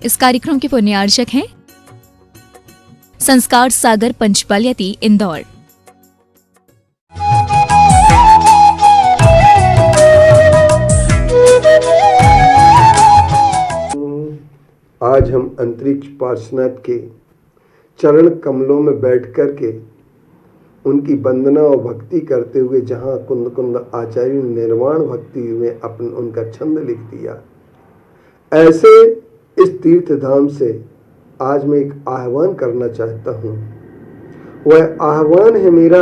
इस कार्यक्रम के पुण्यार्चक हैं संस्कार सागर पंचपालियती इंदौर। आज हम अंतरिक्ष पार्श्वनाथ के चरण कमलों में बैठ कर के उनकी वंदना और भक्ति करते हुए जहाँ कुंद कुंद आचार्य ने निर्वाण भक्ति में उनका छंद लिख दिया, ऐसे इस तीर्थ धाम से आज मैं एक आह्वान करना चाहता हूँ। वह आह्वान है मेरा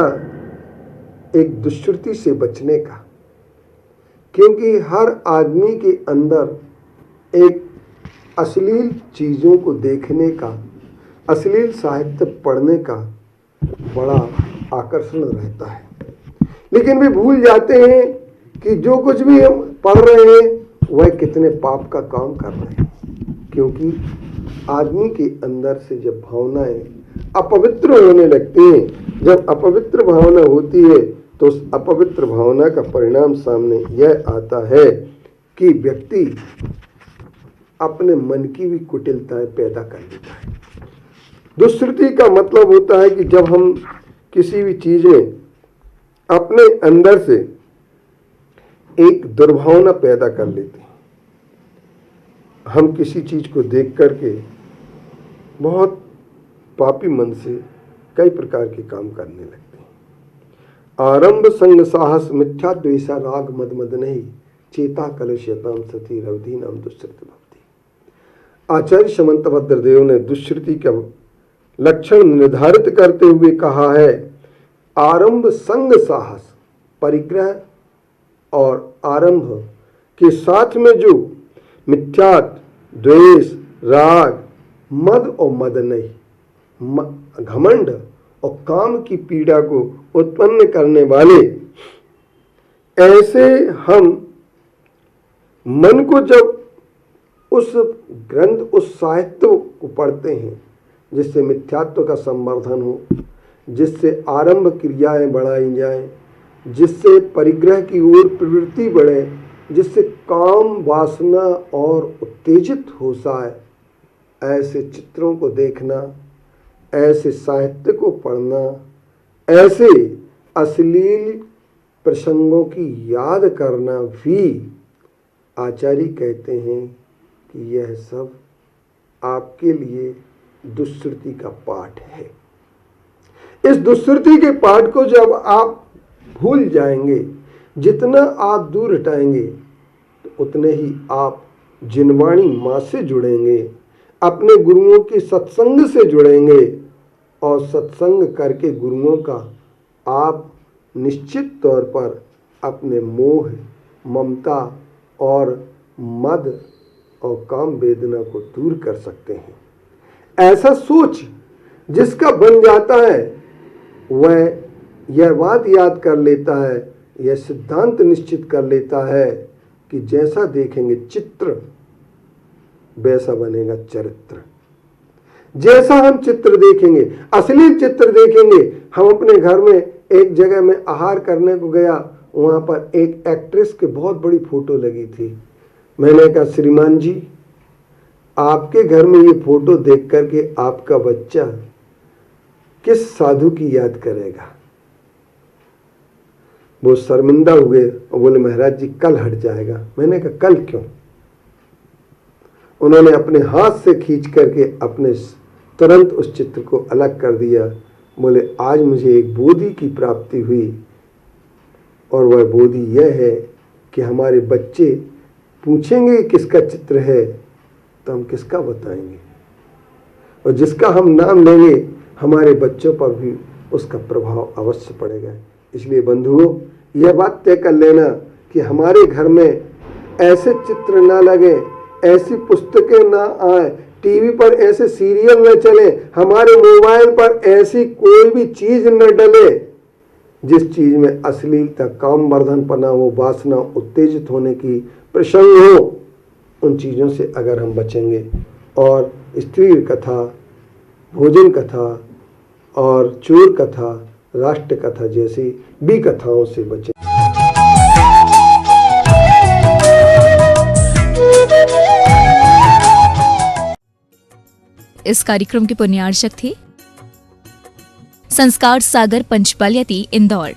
एक दुष्कृति से बचने का, क्योंकि हर आदमी के अंदर एक अश्लील चीज़ों को देखने का, अश्लील साहित्य पढ़ने का बड़ा आकर्षण रहता है, लेकिन वे भूल जाते हैं कि जो कुछ भी हम पढ़ रहे हैं वह कितने पाप का काम कर रहे हैं। क्योंकि आदमी के अंदर से जब भावनाएं अपवित्र होने लगती हैं, जब अपवित्र भावना होती है तो उस अपवित्र भावना का परिणाम सामने यह आता है कि व्यक्ति अपने मन की भी कुटिलताएं पैदा कर लेता है। दुष्कृति का मतलब होता है कि जब हम किसी भी चीज में अपने अंदर से एक दुर्भावना पैदा कर लेते हैं, हम किसी चीज को देख करके बहुत पापी मन से कई प्रकार के काम करने लगते हैं। आरंभ संग साहस मिथ्या द्वेषा राग मद मद नहीं चेता कलुष्यताम सती रवधि नाम दुष्कृति भक्ति। आचार्य समंतभद्र देव ने दुष्कृति का लक्षण निर्धारित करते हुए कहा है, आरंभ संग साहस, परिग्रह और आरंभ के साथ में जो मिथ्यात्व, द्वेष, राग, मद और मद नहीं, घमंड और काम की पीड़ा को उत्पन्न करने वाले, ऐसे हम मन को जब उस ग्रंथ, उस साहित्य को पढ़ते हैं जिससे मिथ्यात्व का संवर्धन हो, जिससे आरंभ क्रियाएं बढ़ाई जाएं, जिससे परिग्रह की ओर प्रवृत्ति बढ़े, जिससे काम वासना और उत्तेजित हो जाए, ऐसे चित्रों को देखना, ऐसे साहित्य को पढ़ना, ऐसे अश्लील प्रसंगों की याद करना भी आचार्य कहते हैं कि यह सब आपके लिए दुष्कृति का पाठ है। इस दुष्कृति के पाठ को जब आप भूल जाएंगे, जितना आप दूर हटाएंगे तो उतने ही आप जिनवाणी माँ से जुड़ेंगे, अपने गुरुओं के सत्संग से जुड़ेंगे और सत्संग करके गुरुओं का आप निश्चित तौर पर अपने मोह, ममता और मद और काम वेदना को दूर कर सकते हैं। ऐसा सोच जिसका बन जाता है वह यह बात याद कर लेता है, यह सिद्धांत निश्चित कर लेता है कि जैसा देखेंगे चित्र वैसा बनेगा चरित्र। जैसा हम चित्र देखेंगे, अश्लील चित्र देखेंगे। हम अपने घर में एक जगह में आहार करने को गया, वहां पर एक एक्ट्रेस की बहुत बड़ी फोटो लगी थी। मैंने कहा, श्रीमान जी, आपके घर में ये फोटो देख करके आपका बच्चा किस साधु की याद करेगा? वो शर्मिंदा हुए और बोले, महाराज जी कल हट जाएगा। मैंने कहा, कल क्यों? उन्होंने अपने हाथ से खींच करके अपने तुरंत उस चित्र को अलग कर दिया। बोले, आज मुझे एक बोधि की प्राप्ति हुई और वह बोधि यह है कि हमारे बच्चे पूछेंगे किसका चित्र है तो हम किसका बताएंगे, और जिसका हम नाम लेंगे हमारे बच्चों पर भी उसका प्रभाव अवश्य पड़ेगा। इसलिए बंधुओं, यह बात तय कर लेना कि हमारे घर में ऐसे चित्र ना लगे, ऐसी पुस्तकें ना आए, टीवी पर ऐसे सीरियल न चले, हमारे मोबाइल पर ऐसी कोई भी चीज न डले जिस चीज में अश्लीलता, काम वर्धनपना हो, वासना, उत्तेजित होने की प्रसंग हो। उन चीज़ों से अगर हम बचेंगे और स्त्री कथा, भोजन कथा और चोर कथा, राष्ट्र कथा जैसी भी कथाओं से बचें। इस कार्यक्रम के पुण्यार्चक थे संस्कार सागर पंचपालियाती इंदौर।